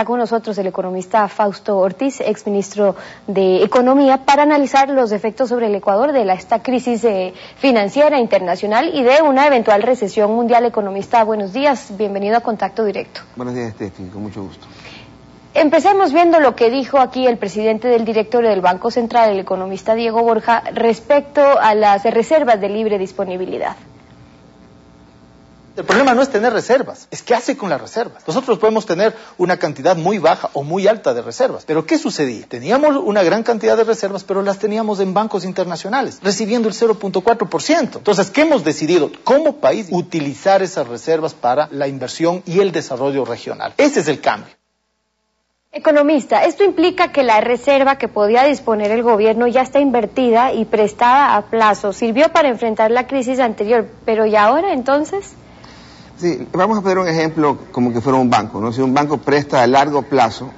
Está con nosotros el economista Fausto Ortiz, exministro de Economía, para analizar los efectos sobre el Ecuador de esta crisis financiera internacional y de una eventual recesión mundial. Economista, buenos días, bienvenido a Contacto Directo. Buenos días, Steffi, con mucho gusto. Empecemos viendo lo que dijo aquí el presidente del directorio del Banco Central, el economista Diego Borja, respecto a las reservas de libre disponibilidad. El problema no es tener reservas, es qué hace con las reservas. Nosotros podemos tener una cantidad muy baja o muy alta de reservas, pero ¿qué sucedía? Teníamos una gran cantidad de reservas, pero las teníamos en bancos internacionales, recibiendo el 0.4%. Entonces, ¿qué hemos decidido como país? Utilizar esas reservas para la inversión y el desarrollo regional. Ese es el cambio. Economista, esto implica que la reserva que podía disponer el gobierno ya está invertida y prestada a plazo. Sirvió para enfrentar la crisis anterior, pero ¿y ahora entonces? Sí, vamos a poner un ejemplo como que fuera un banco, ¿no? Si un banco presta a largo plazo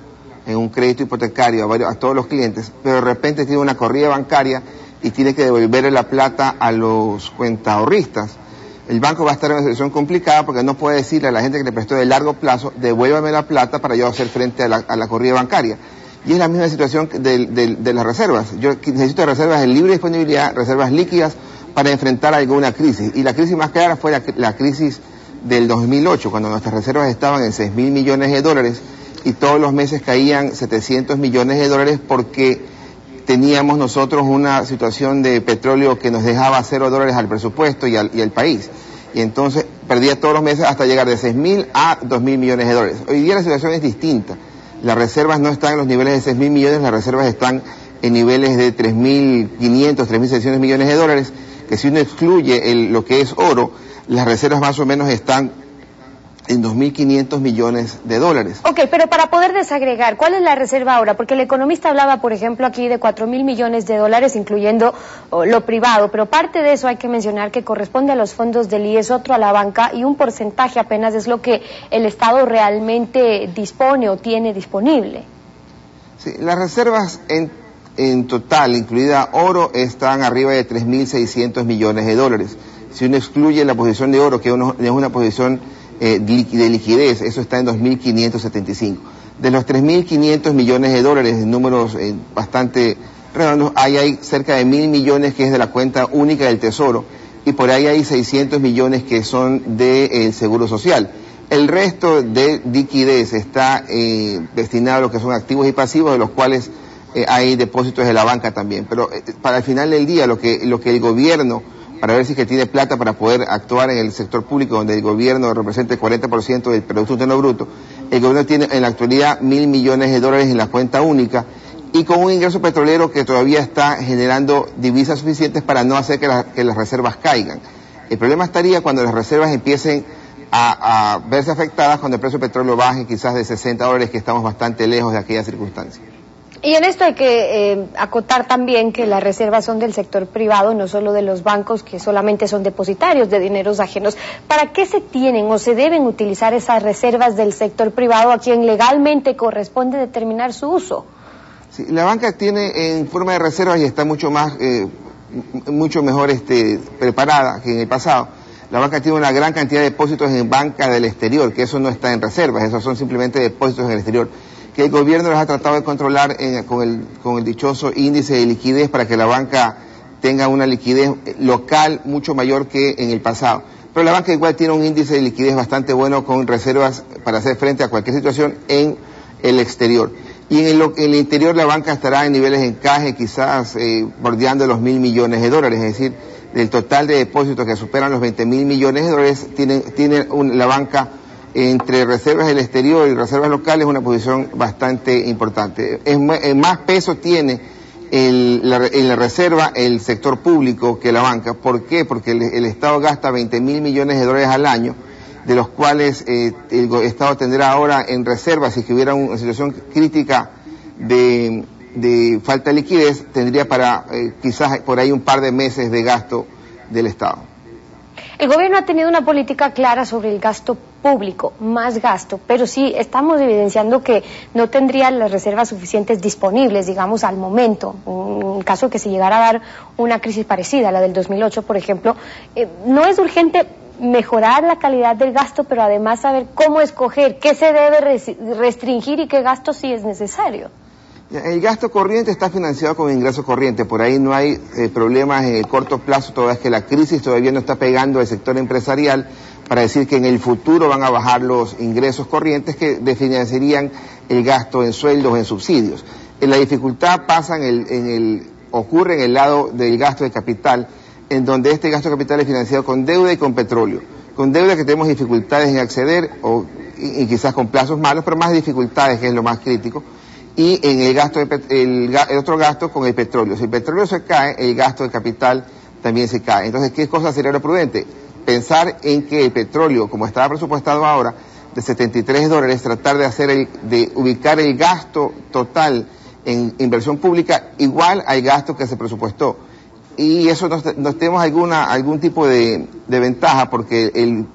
en un crédito hipotecario a todos los clientes, pero de repente tiene una corrida bancaria y tiene que devolverle la plata a los cuentaahorristas, el banco va a estar en una situación complicada porque no puede decirle a la gente que le prestó de largo plazo, devuélvame la plata para yo hacer frente a la corrida bancaria. Y es la misma situación de las reservas. Yo necesito reservas de libre disponibilidad, reservas líquidas para enfrentar alguna crisis. Y la crisis más clara fue la crisis del 2008, cuando nuestras reservas estaban en 6.000 millones de dólares y todos los meses caían 700 millones de dólares porque teníamos nosotros una situación de petróleo que nos dejaba $0 al presupuesto y al país. Y entonces perdía todos los meses hasta llegar de 6.000 a 2.000 millones de dólares. Hoy día la situación es distinta. Las reservas no están en los niveles de 6.000 millones, las reservas están en niveles de 3.500, 3.600 millones de dólares, que si uno excluye lo que es oro, las reservas más o menos están en 2.500 millones de dólares. Ok, pero para poder desagregar, ¿cuál es la reserva ahora? Porque el economista hablaba, por ejemplo, aquí de 4.000 millones de dólares, incluyendo lo privado, pero parte de eso hay que mencionar que corresponde a los fondos del IES, otro a la banca, y un porcentaje apenas es lo que el Estado realmente dispone o tiene disponible. Sí, las reservas en total, incluida oro, están arriba de 3.600 millones de dólares. Si uno excluye la posición de oro, que es una posición de liquidez, eso está en 2.575. De los 3.500 millones de dólares, en números bastante redondos, hay cerca de 1.000 millones que es de la cuenta única del Tesoro, y por ahí hay 600 millones que son del Seguro Social. El resto de liquidez está destinado a lo que son activos y pasivos, de los cuales hay depósitos de la banca también. Pero para el final del día, lo que el gobierno, para ver si que tiene plata para poder actuar en el sector público, donde el gobierno representa el 40% del Producto Interno Bruto, el gobierno tiene en la actualidad 1.000 millones de dólares en la cuenta única y con un ingreso petrolero que todavía está generando divisas suficientes para no hacer que las reservas caigan. El problema estaría cuando las reservas empiecen a verse afectadas, cuando el precio del petróleo baje quizás de $60, que estamos bastante lejos de aquella circunstancia. Y en esto hay que acotar también que las reservas son del sector privado, no solo de los bancos, que solamente son depositarios de dineros ajenos. ¿Para qué se tienen o se deben utilizar esas reservas del sector privado a quien legalmente corresponde determinar su uso? Sí, la banca tiene en forma de reservas y está mucho mejor preparada que en el pasado. La banca tiene una gran cantidad de depósitos en banca del exterior, que eso no está en reservas, esos son simplemente depósitos en el exterior, que el gobierno los ha tratado de controlar con el dichoso índice de liquidez para que la banca tenga una liquidez local mucho mayor que en el pasado. Pero la banca igual tiene un índice de liquidez bastante bueno con reservas para hacer frente a cualquier situación en el exterior. Y en el interior la banca estará en niveles de encaje quizás bordeando los 1.000 millones de dólares, es decir, del total de depósitos que superan los 20.000 millones de dólares, tiene la banca entre reservas del exterior y reservas locales una posición bastante importante. Más peso tiene en la reserva el sector público que la banca. ¿Por qué? Porque el Estado gasta 20.000 millones de dólares al año, de los cuales el Estado tendrá ahora en reservas, si que hubiera una situación crítica de falta de liquidez, tendría para quizás por ahí un par de meses de gasto del Estado. El gobierno ha tenido una política clara sobre el gasto público, más gasto, pero sí estamos evidenciando que no tendría las reservas suficientes disponibles, digamos, al momento. En caso que se llegara a dar una crisis parecida a la del 2008, por ejemplo, ¿no es urgente mejorar la calidad del gasto, pero además saber cómo escoger qué se debe restringir y qué gasto sí es necesario. El gasto corriente está financiado con ingresos corrientes, por ahí no hay problemas en el corto plazo, toda vez que la crisis todavía no está pegando al sector empresarial para decir que en el futuro van a bajar los ingresos corrientes que financiarían el gasto en sueldos o en subsidios. La dificultad pasa ocurre en el lado del gasto de capital, en donde este gasto de capital es financiado con deuda y con petróleo. Con deuda que tenemos dificultades en acceder, y quizás con plazos malos, pero más dificultades, que es lo más crítico. Y en el otro gasto con el petróleo. Si el petróleo se cae, el gasto de capital también se cae. Entonces, ¿qué cosa sería lo prudente? Pensar en que el petróleo, como estaba presupuestado ahora, de $73, tratar de ubicar el gasto total en inversión pública igual al gasto que se presupuestó. Y eso nos tenemos algún tipo de ventaja, porque el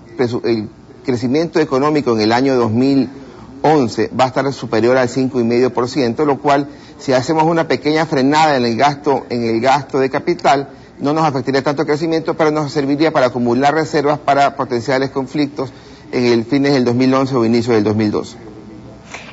crecimiento económico en el año 2011 va a estar superior al 5,5%, lo cual, si hacemos una pequeña frenada en el gasto de capital, no nos afectaría tanto el crecimiento, pero nos serviría para acumular reservas para potenciales conflictos en el fines del 2011 o inicio del 2012.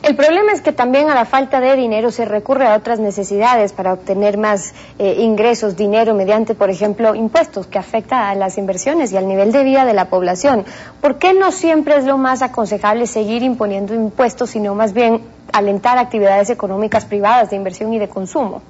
El problema es que también a la falta de dinero se recurre a otras necesidades para obtener más ingresos, dinero mediante, por ejemplo, impuestos, que afecta a las inversiones y al nivel de vida de la población. ¿Por qué no siempre es lo más aconsejable seguir imponiendo impuestos, sino más bien alentar actividades económicas privadas de inversión y de consumo?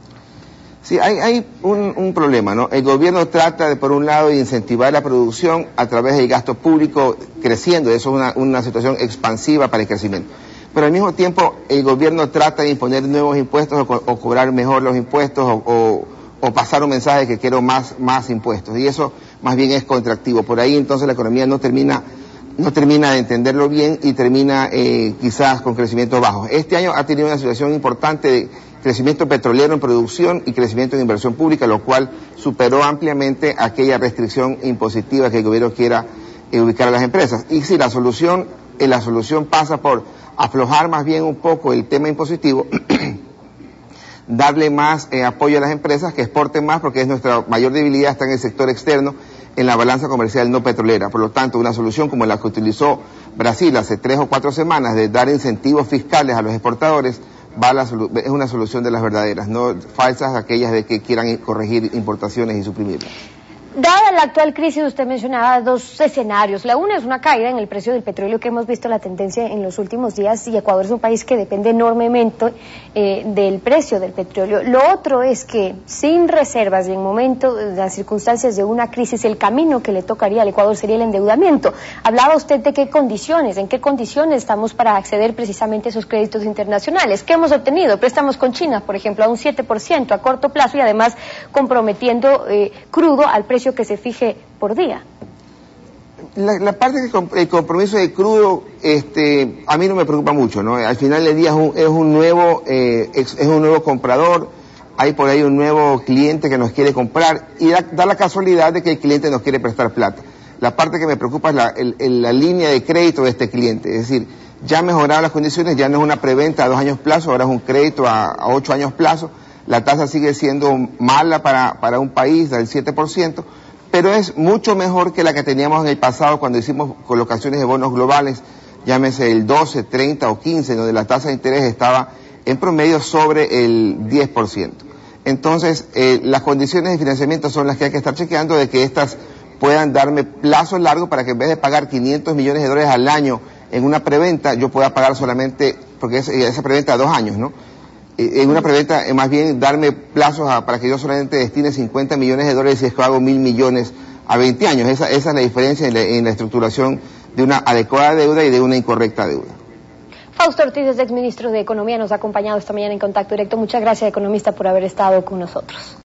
Sí, hay un problema, ¿no? El gobierno trata de, por un lado, incentivar la producción a través del gasto público creciendo. Eso es una situación expansiva para el crecimiento. Pero al mismo tiempo el gobierno trata de imponer nuevos impuestos o cobrar mejor los impuestos o pasar un mensaje de que quiero más impuestos, y eso más bien es contractivo. Por ahí entonces la economía no termina de entenderlo bien y termina quizás con crecimientos bajos. Este año ha tenido una situación importante de crecimiento petrolero en producción y crecimiento en inversión pública, lo cual superó ampliamente aquella restricción impositiva que el gobierno quiera ubicar a las empresas. Y sí, la solución pasa por aflojar más bien un poco el tema impositivo, darle más apoyo a las empresas que exporten más, porque es nuestra mayor debilidad, está en el sector externo, en la balanza comercial no petrolera. Por lo tanto, una solución como la que utilizó Brasil hace 3 o 4 semanas, de dar incentivos fiscales a los exportadores, es una solución de las verdaderas, no falsas aquellas de que quieran corregir importaciones y suprimirlas. Dada la actual crisis, usted mencionaba dos escenarios. La una es una caída en el precio del petróleo, que hemos visto la tendencia en los últimos días, y Ecuador es un país que depende enormemente del precio del petróleo. Lo otro es que sin reservas y en las circunstancias de una crisis, el camino que le tocaría al Ecuador sería el endeudamiento. Hablaba usted de en qué condiciones estamos para acceder precisamente a esos créditos internacionales. ¿Qué hemos obtenido? Préstamos con China, por ejemplo, a un 7% a corto plazo, y además comprometiendo crudo al precio que se fije por día. La parte del compromiso de crudo, a mí no me preocupa mucho, ¿no? Al final del día es un nuevo comprador, hay por ahí un nuevo cliente que nos quiere comprar, y da la casualidad de que el cliente nos quiere prestar plata. La parte que me preocupa es la línea de crédito de este cliente, es decir, ya mejoraron las condiciones, ya no es una preventa a 2 años plazo, ahora es un crédito a 8 años plazo. La tasa sigue siendo mala para un país del 7%, pero es mucho mejor que la que teníamos en el pasado cuando hicimos colocaciones de bonos globales, llámese el 12, 30 o 15, donde la tasa de interés estaba en promedio sobre el 10%. Entonces, las condiciones de financiamiento son las que hay que estar chequeando, de que estas puedan darme plazos largos para que en vez de pagar $500 millones al año en una preventa, yo pueda pagar solamente, porque esa preventa a 2 años, ¿no? En una preventa, más bien darme plazos para que yo solamente destine $50 millones si es que hago 1.000 millones a 20 años. Esa es la diferencia en la estructuración de una adecuada deuda y de una incorrecta deuda. Fausto Ortiz, exministro de Economía, nos ha acompañado esta mañana en Contacto Directo. Muchas gracias, economista, por haber estado con nosotros.